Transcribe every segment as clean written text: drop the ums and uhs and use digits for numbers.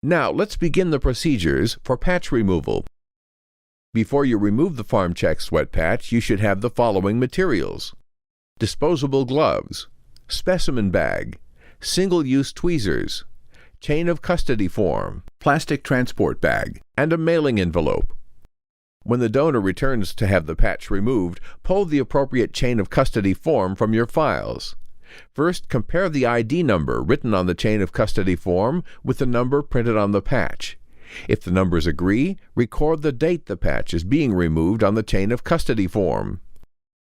Now let's begin the procedures for patch removal. Before you remove the PharmChek sweat patch, you should have the following materials: disposable gloves, specimen bag, single-use tweezers, chain of custody form, plastic transport bag, and a mailing envelope. When the donor returns to have the patch removed, pull the appropriate chain of custody form from your files. First, compare the ID number written on the chain of custody form with the number printed on the patch. If the numbers agree, record the date the patch is being removed on the chain of custody form.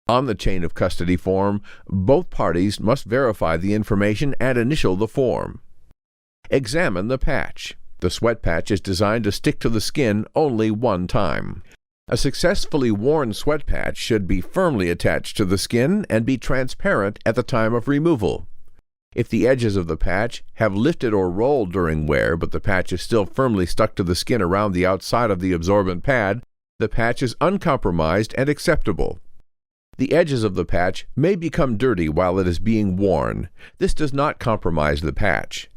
On the chain of custody form, both parties must verify the information and initial the form. Examine the patch. The sweat patch is designed to stick to the skin only one time. A successfully worn sweat patch should be firmly attached to the skin and be transparent at the time of removal. If the edges of the patch have lifted or rolled during wear, but the patch is still firmly stuck to the skin around the outside of the absorbent pad, the patch is uncompromised and acceptable. The edges of the patch may become dirty while it is being worn. This does not compromise the patch.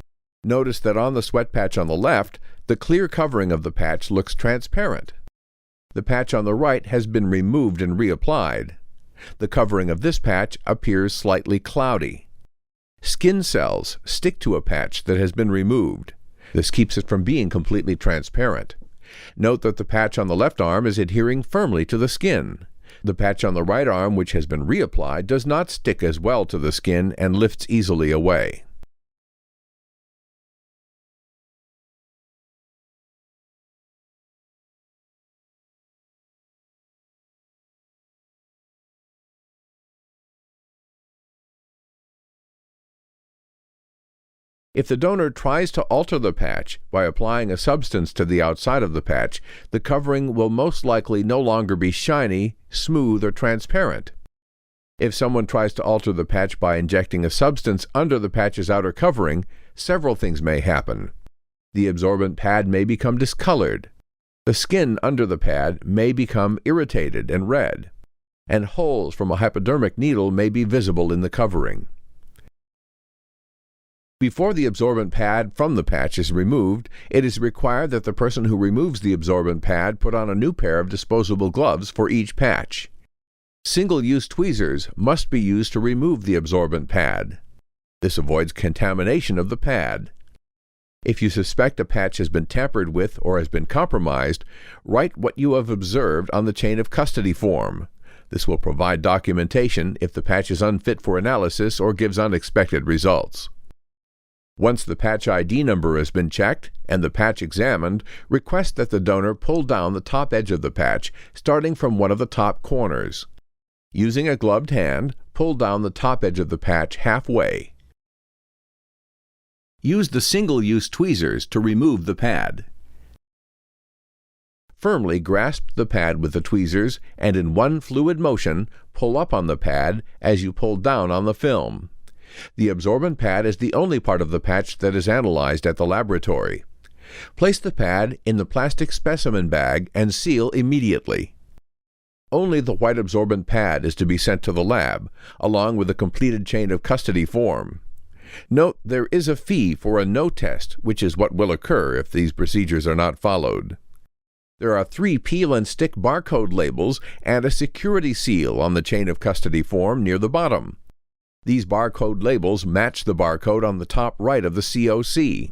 Notice that on the sweat patch on the left, the clear covering of the patch looks transparent. The patch on the right has been removed and reapplied. The covering of this patch appears slightly cloudy. Skin cells stick to a patch that has been removed. This keeps it from being completely transparent. Note that the patch on the left arm is adhering firmly to the skin. The patch on the right arm, which has been reapplied, does not stick as well to the skin and lifts easily away. If the donor tries to alter the patch by applying a substance to the outside of the patch, the covering will most likely no longer be shiny, smooth, or transparent. If someone tries to alter the patch by injecting a substance under the patch's outer covering, several things may happen. The absorbent pad may become discolored. The skin under the pad may become irritated and red, and holes from a hypodermic needle may be visible in the covering. Before the absorbent pad from the patch is removed, it is required that the person who removes the absorbent pad put on a new pair of disposable gloves for each patch. Single-use tweezers must be used to remove the absorbent pad. This avoids contamination of the pad. If you suspect a patch has been tampered with or has been compromised, write what you have observed on the chain of custody form. This will provide documentation if the patch is unfit for analysis or gives unexpected results. Once the patch ID number has been checked and the patch examined, request that the donor pull down the top edge of the patch, starting from one of the top corners. Using a gloved hand, pull down the top edge of the patch halfway. Use the single-use tweezers to remove the pad. Firmly grasp the pad with the tweezers and in one fluid motion, pull up on the pad as you pull down on the film. The absorbent pad is the only part of the patch that is analyzed at the laboratory. Place the pad in the plastic specimen bag and seal immediately. Only the white absorbent pad is to be sent to the lab, along with a completed chain of custody form. Note there is a fee for a no test, which is what will occur if these procedures are not followed. There are 3 peel and stick barcode labels and a security seal on the chain of custody form near the bottom. These barcode labels match the barcode on the top right of the COC.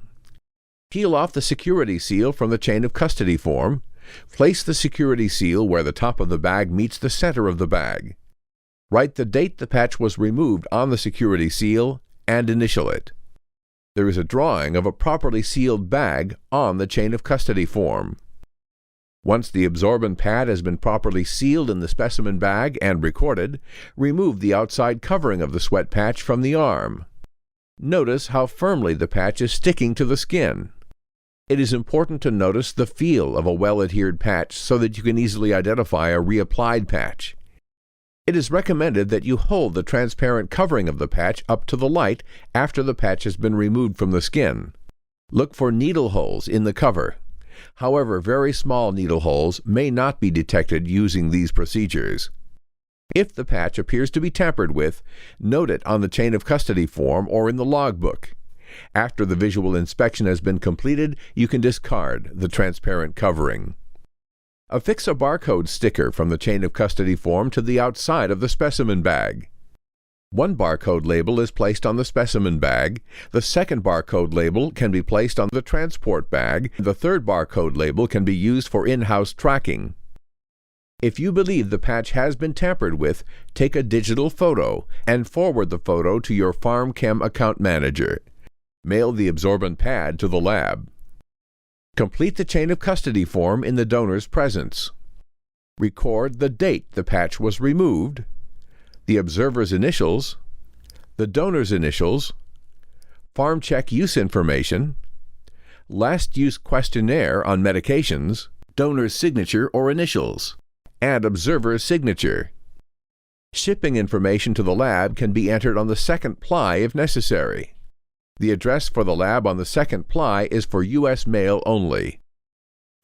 Peel off the security seal from the chain of custody form. Place the security seal where the top of the bag meets the center of the bag. Write the date the patch was removed on the security seal and initial it. There is a drawing of a properly sealed bag on the chain of custody form. Once the absorbent pad has been properly sealed in the specimen bag and recorded, remove the outside covering of the sweat patch from the arm. Notice how firmly the patch is sticking to the skin. It is important to notice the feel of a well-adhered patch so that you can easily identify a reapplied patch. It is recommended that you hold the transparent covering of the patch up to the light after the patch has been removed from the skin. Look for needle holes in the cover. However, very small needle holes may not be detected using these procedures. If the patch appears to be tampered with, note it on the chain of custody form or in the logbook. After the visual inspection has been completed, you can discard the transparent covering. Affix a barcode sticker from the chain of custody form to the outside of the specimen bag. One barcode label is placed on the specimen bag. The second barcode label can be placed on the transport bag. The third barcode label can be used for in-house tracking. If you believe the patch has been tampered with, take a digital photo and forward the photo to your PharmChem account manager. Mail the absorbent pad to the lab. Complete the chain of custody form in the donor's presence. Record the date the patch was removed, the observer's initials, the donor's initials, PharmChek use information, last use questionnaire on medications, donor's signature or initials, and observer's signature. Shipping information to the lab can be entered on the second ply if necessary. The address for the lab on the second ply is for U.S. mail only.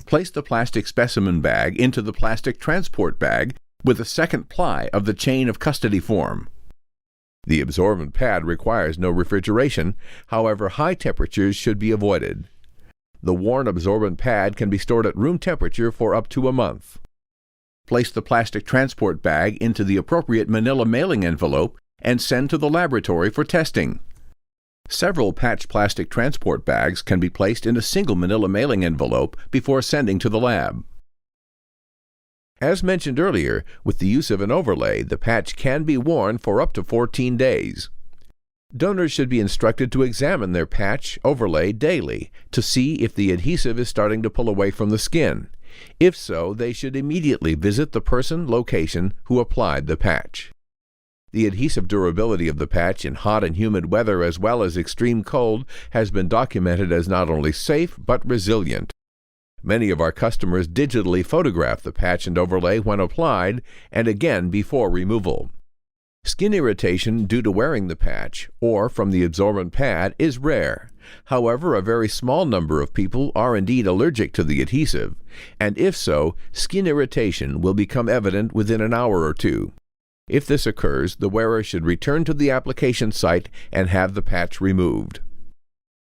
Place the plastic specimen bag into the plastic transport bag with the second ply of the chain of custody form. The absorbent pad requires no refrigeration, however high temperatures should be avoided. The worn absorbent pad can be stored at room temperature for up to a month. Place the plastic transport bag into the appropriate manila mailing envelope and send to the laboratory for testing. Several patch plastic transport bags can be placed in a single manila mailing envelope before sending to the lab. As mentioned earlier, with the use of an overlay, the patch can be worn for up to 14 days. Donors should be instructed to examine their patch overlay daily to see if the adhesive is starting to pull away from the skin. If so, they should immediately visit the person, location who applied the patch. The adhesive durability of the patch in hot and humid weather as well as extreme cold has been documented as not only safe but resilient. Many of our customers digitally photograph the patch and overlay when applied and again before removal. Skin irritation due to wearing the patch or from the absorbent pad is rare. However, a very small number of people are indeed allergic to the adhesive, and if so, skin irritation will become evident within an hour or two. If this occurs, the wearer should return to the application site and have the patch removed.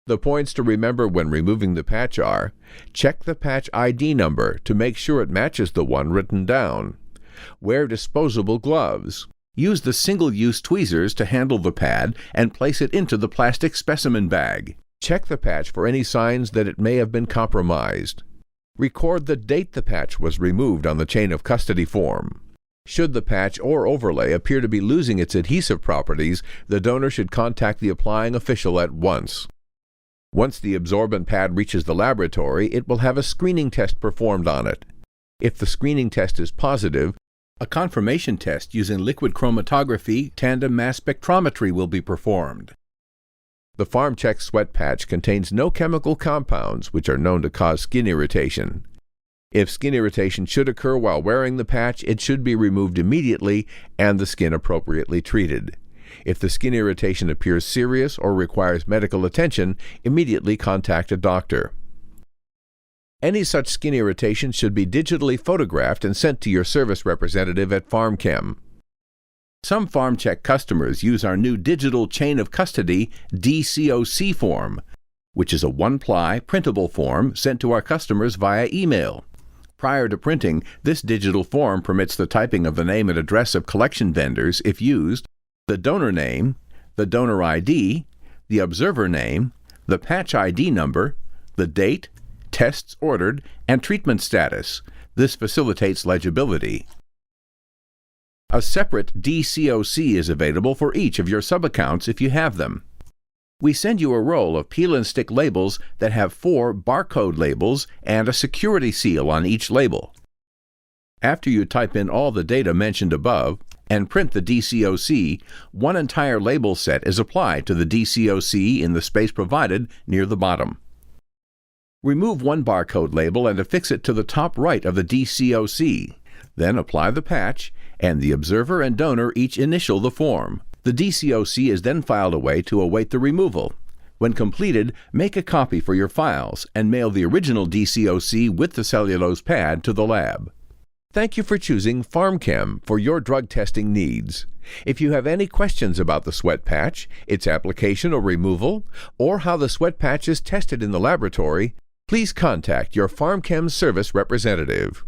The points to remember when removing the patch are: check the patch ID number to make sure it matches the one written down. Wear disposable gloves. Use the single-use tweezers to handle the pad and place it into the plastic specimen bag. Check the patch for any signs that it may have been compromised. Record the date the patch was removed on the chain of custody form. Should the patch or overlay appear to be losing its adhesive properties, the donor should contact the applying official at once. Once the absorbent pad reaches the laboratory, it will have a screening test performed on it. If the screening test is positive, a confirmation test using liquid chromatography tandem mass spectrometry will be performed. The PharmChek sweat patch contains no chemical compounds which are known to cause skin irritation. If skin irritation should occur while wearing the patch, it should be removed immediately and the skin appropriately treated. If the skin irritation appears serious or requires medical attention, immediately contact a doctor. Any such skin irritation should be digitally photographed and sent to your service representative at PharmChem. Some PharmChek customers use our new digital chain of custody DCOC form, which is a one-ply printable form sent to our customers via email. Prior to printing, this digital form permits the typing of the name and address of collection vendors if used, the donor name, the donor ID, the observer name, the patch ID number, the date, tests ordered, and treatment status. This facilitates legibility. A separate DCOC is available for each of your sub-accounts if you have them. We send you a roll of peel and stick labels that have 4 barcode labels and a security seal on each label. After you type in all the data mentioned above and print the DCOC, one entire label set is applied to the DCOC in the space provided near the bottom. Remove one barcode label and affix it to the top right of the DCOC. Then apply the patch, and the observer and donor each initial the form. The DCOC is then filed away to await the removal. When completed, make a copy for your files and mail the original DCOC with the cellulose pad to the lab. Thank you for choosing PharmChem for your drug testing needs. If you have any questions about the sweat patch, its application or removal, or how the sweat patch is tested in the laboratory, please contact your PharmChem service representative.